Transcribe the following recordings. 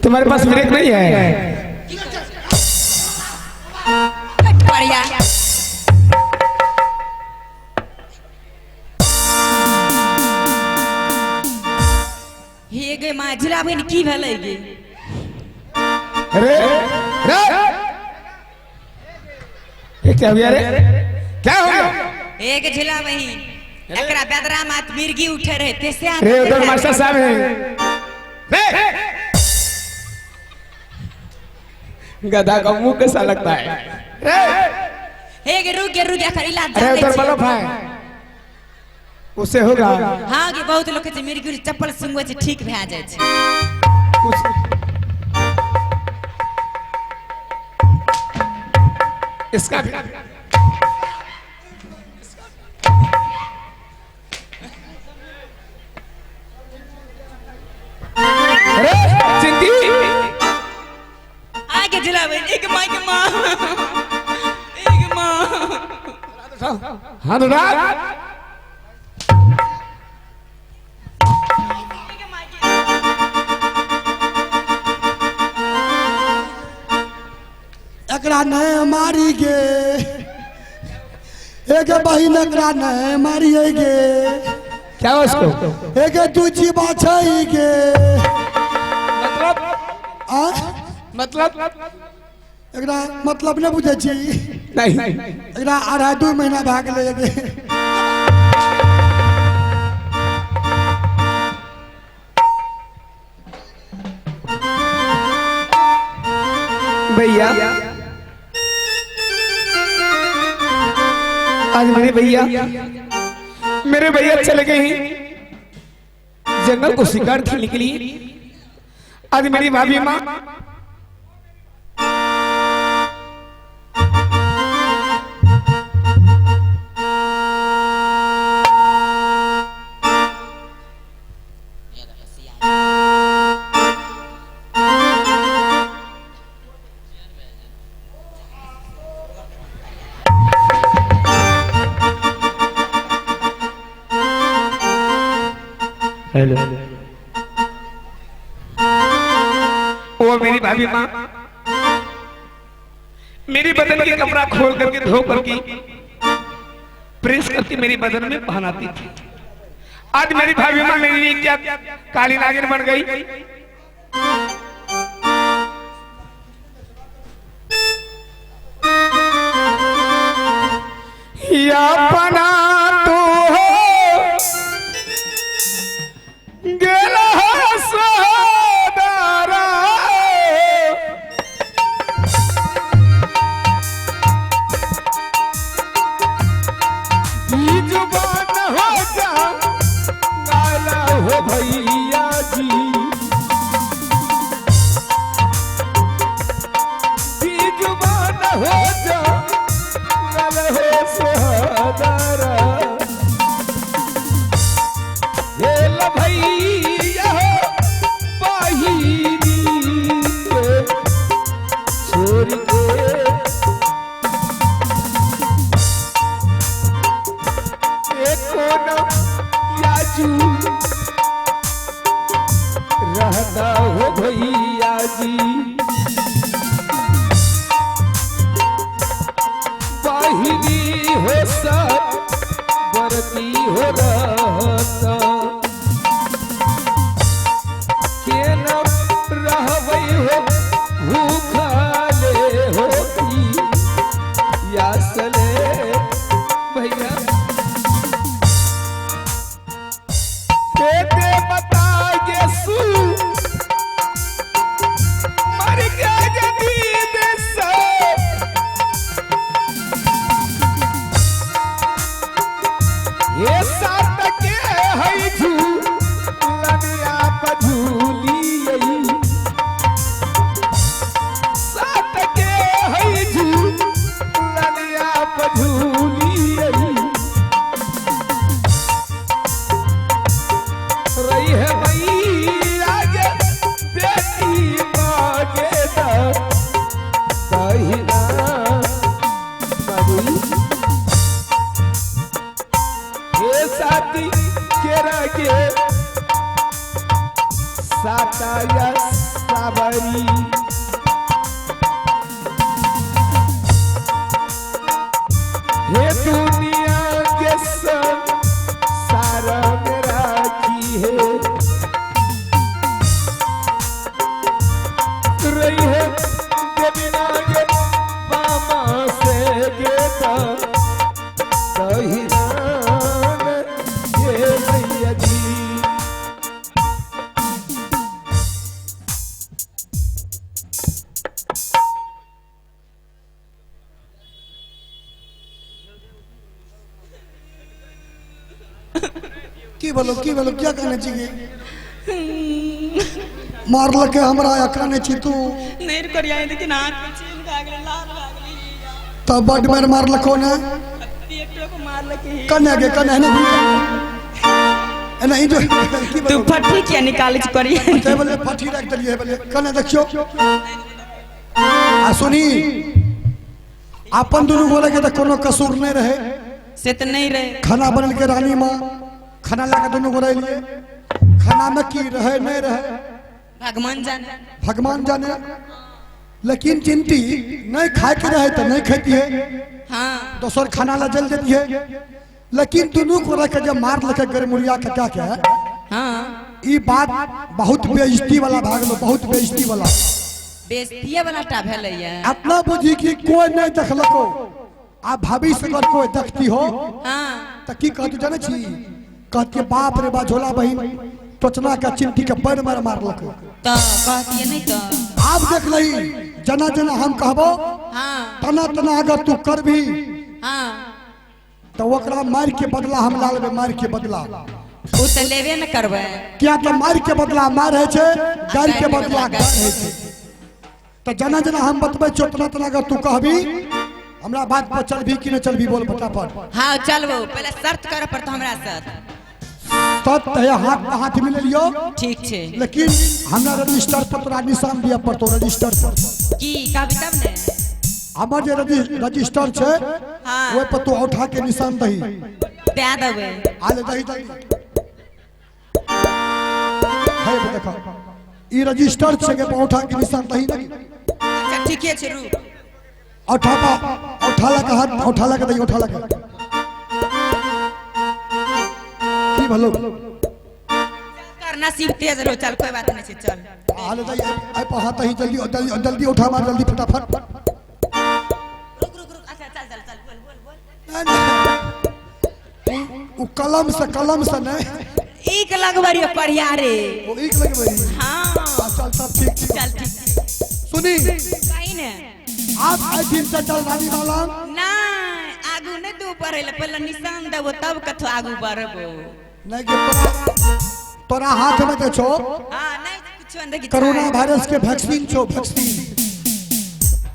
तुम्हारे पास ब्रेक नहीं है? बढ़िया हे गे माझला बहिण की भेलै गे? अरे ये क्या हुआ रे? क्या हो गया? एक झिला बहिन एकरा बेदरा मात मिर्गी उठे रहे तेसे अरे उधर मास्टर साहब हैं। गधा का मुंह कैसा लगता है? हे गे रुक कर इलाज अरे उधर बल्ब है, उससे होगा। हाँ गे बहुत लोग के मिर्गी चप्पल सुंगो से ठीक भए जाए छै। इसका भी अरे चिंती आगे जिला बहन एक माँ हाँ दुरा एकरा नहीं मारी गे, एक बहिन एकरा नहीं मारी गे। क्या हो उसको? एक दूची बाछई गे। मतलब एकरा मतलब नहीं बुझे छी? नहीं एकरा 2.5 महीना भाग ले गे। भैया आज मेरे भैया चले गए हैं जंगल को शिकार खेलने के लिए। आज मेरी भाभी माँ हेलो वो मेरी भाभी माँ मेरी बदन के कपड़ा खोल करके धो करके प्रेस करके मेरी बदन में पहनाती थी। आज मेरी भाभी माँ मेरी लिए क्या काली नागिन बन गई। या पना तो हो गेला सदारा जुबान हो जा गाला हो भैया जी, जुबान हो जा गाला हो सदारा। भैया बाहिनी छोड़ के याजू रहता हो भैया जी, बाहिनी हो सब बरती हो रहता। भैया बेटे बताइए सू मर गया जमीन से ये साथ के है झूलनिया पझूली साथ के है झूलनिया पझूली रही है भैया के बेटी मांगे दहिना मरी ये साथी के रखे साता या बराबरी। हे दुनिया के सब सारा मेरा की है रही है बिना के मामा से गेता कहीं ये भैया जी। की बोलो क्या कहने चाहिए मार लके हमरा या कहने छी तू नहीं करिया लेकिन हाथ में छीन का गले लाल लागली तब बड मेर मार लको ने पेटो को मार लके कने के कने नहीं नहीं जो की तू फटी क्या निकाल छ करिया ते बोले फटी रख दलिए बोले कने देखियो आ सुनी अपन दोनों बोले के त कोनो कसूर नहीं रहे से तो नहीं रहे खाना बनल के रानी मां खाना लगा दोनों को लिए खाना में की रहे नहीं रहे भगवान जाने लेकिन चिंती नहीं खाए के रहे तो नहीं खाती है हाँ दोसर खाना ला जल देती है लेकिन दोनों को रख जब मार लगे गरमुरिया का क्या है हाँ ये बात बहुत बेइज्जती वाला भाग लो बहुत बेइज्जती वाला बेइज्जती वाला टा भेलै है अपना बुझी की कोई नहीं देखलको आप भाभी से अगर कोई देखती हो हाँ तो की कहतु जाने छी कहती बाप रे बा झोला बहिन टोचना का चिमटी के पैर मार मारलक तो कहती नहीं तो आप देख लही जना जना हम कहबो हाँ तना तना अगर तू कर भी हाँ तो ओकरा मार के बदला हम ला लेबे मार के बदला उ तो लेबे न करबे क्या तो मार के बदला मार है छे गाल के बदला गाल है छे तो जना जना हम बतबे छो तना तना अगर तू कहबी हमरा बात पर चलबी कि न चलबी बोल फटाफट हाँ चलबो पहले शर्त कर पर तो हमरा साथ तब तय हाथ हाथ मिल लियो ठीक छे लेकिन हमरा रजिस्टर पर तोरा निशान दिया पर तो रजिस्टर पर की कहबी तब ने हमर जे रजिस्टर छे हाँ ओय पर तू उठा के निशान दही दे देबे आले दही दही है देखो ई रजिस्टर छे के पर उठा के निशान दही नहीं अच्छा ठीके छे रुक उठा लगा हाथ उठा लगा दही उठा लगा की भलो करना सीख तेज रो चल कोई बात नहीं छे चल आले दही आई पर हाथ ही जल्दी जल्दी जल्दी उठा मार जल्दी फटाफट रुक रुक रुक अच्छा चल चल चल बोल बोल बोल उ कलम से नहीं एक लगवरी पढ़िया रे वो एक लगे भाई हाँ चल सब ठीक चल ठीक सुनी कहीं ने आप आई दिन से चल रानी वाला ना आगू ने दू पढ़ेले पहले निशान देबो तब कथो आगू बढ़बो नहीं के तोरा हाथ में के छो हां नहीं कुछ अंदर की कोरोना वायरस के वैक्सीन छो वैक्सीन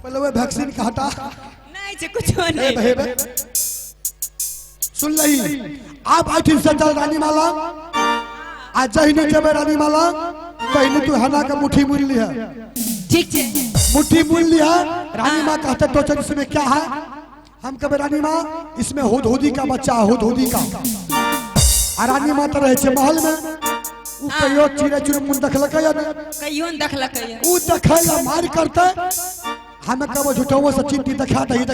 पहले वो वैक्सीन का हटा नहीं छे कुछ नहीं बे सुन लही आप आई दिन से चल रानी वाला आज ही नहीं जब रानी वाला कहीं तू हना का मुट्ठी मुड़ लिया ठीक छे मुट्ठी मुड़ लिया रानी माँ कहते टोचन इसमें क्या है हम कहे रानी माँ इसमें हुदहुदी का बच्चा है हुदहुदी का रानी माँ तो रहे छे महल में उ कहियो चिड़ै चुनमुन देखलक या नहीं कहियो न देखलक है उ देखैला मार करते हमें कबो झूठो से चिट्ठी दिखा दही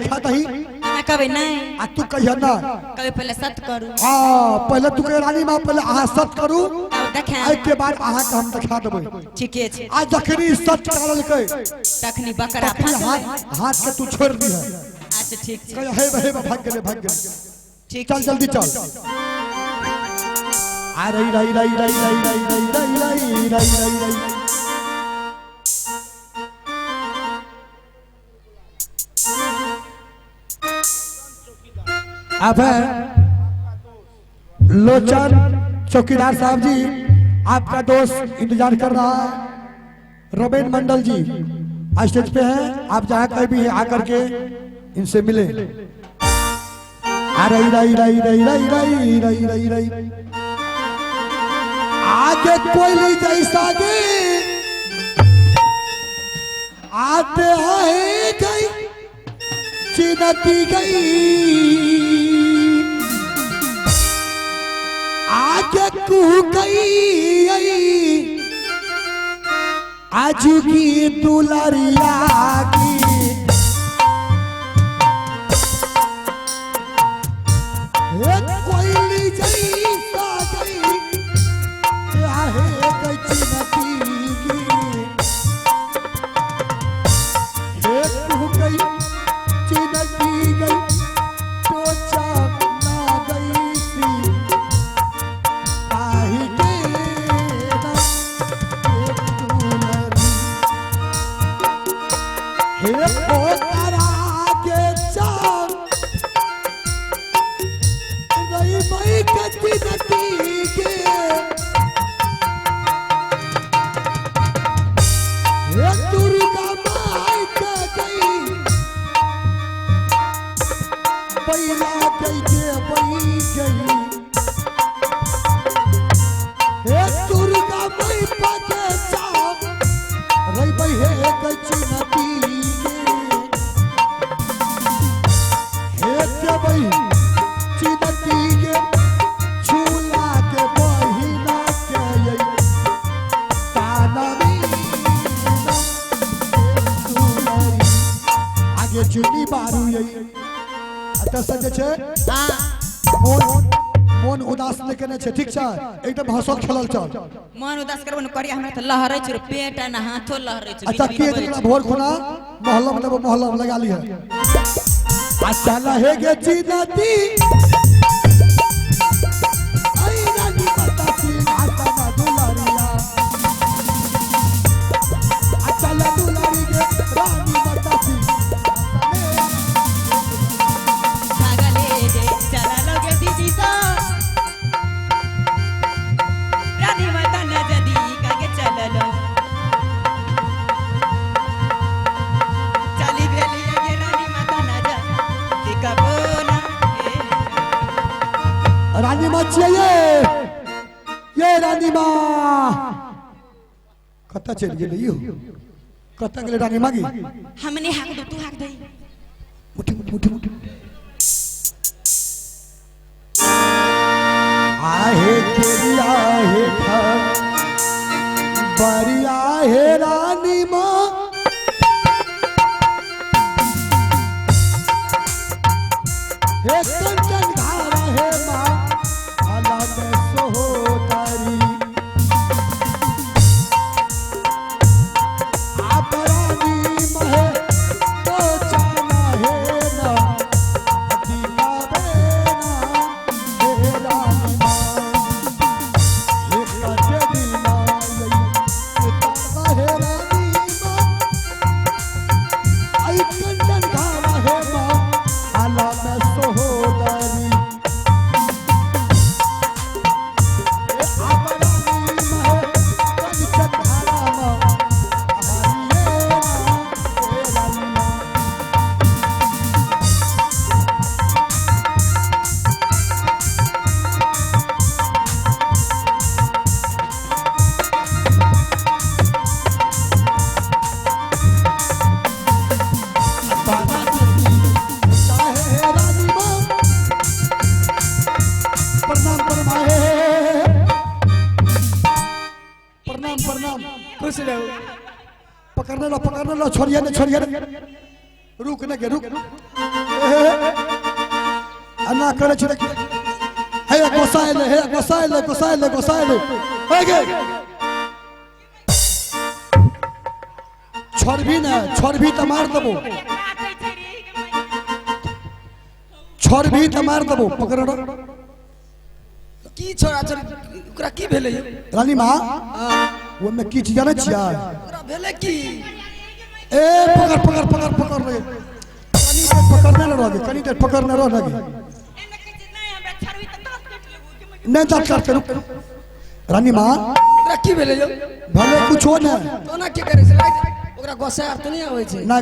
मैं कहबे नहीं आ तू कहियो ना कहबे पहले सत करू हां पहले तू कहे रानी माँ पहले आहा सत करू तब देखे आई के बाद आहा के हम दिखा देबै ठीके छे आज जखनी सत करल के तखनी बकरा हाथ के तू छोड़ दी है अच्छा ठीक छे कहे हे भाग गेले ठीक चल जल्दी चल आ रही रही रही रही रही रही रही रही रही रही रही अब लोचन चौकीदार साहब जी आपका दोस्त इंतजार कर रहा है रबीन मंडल जी स्टेज पे हैं आप जहाँ कहीं भी आकर के इनसे मिले आ रही रही रही रही रही रही रही रही रही आगे कोयली जैसा गे आते आए गई चिनती गई आगे कू गई आज की दुलरिया की कोयली जैसा गई आहे गई नदी की गई चिनकी गई तो चाकना गई थी आही के ना एक दुलरी हे पोतरा के चाक गई मई कच्ची नदी के हे दुर्गा माई के गई बैला गई के बई गई हे दुर्गा माई पके चाप रही बई हे कच्ची नदी के हे बई चिनती के झूला के बहिना के यई तानवी दुलरी आगे चुनी बारू यई अत सजे छे मोन उदास लेके ने छे ठीक छे एकदम हंसल खेलल चल मन उदास करबो न करिया हमरा त लहरै छ पेट आ हाथो लहरै छ अच्छा की एकरा भोर खुना मोहल्ला में लगा ली है अच्छा लहे गे चिनती आई रानी बतासी आता ना दुलरिया अच्छा ला दुलरी गे रानी बतासी भागले दे चला लगे दीदी सा रानी माता न जदी कागे चललो चली भेली के रानी माता न जा दिकबोना रानी माँ ये रानी माँ कत्ता चल गेल यो कत्ता गेल रानी माँ की हमने हाक दो तू हाक दई मुठी आहे केरिया हे ठग बरिया हे रानी माँ हे कंचन घावा हे माँ आला में सोहतारी आप रानी महे तो चाना है ना दीवा बेना हे रानी माँ हे काटे दीना लई हे तावा हे रानी माँ आई कंचन घावा है माँ आला में सोहतारी पकड़ने लो छोड़िए ने रुक ने के रुक अन्ना करे छोड़ हे गोसाइले हे गे छोड़ भी त मार देबो पकड़ की छोड़ा छोड़ ओकरा की भेलै रानी माँ वो में की जाने छिया ओकरा भेलै की ए पकड़ रे कनी देर पकड़ने न रह कनी देर पकड़ने रह लगे नहीं दांत काट के रुक रानी माँ ओकरा की भेलै भले कुछ हो ना तो ना की करे छै ओकरा गोसा तो नहीं आवे छै ना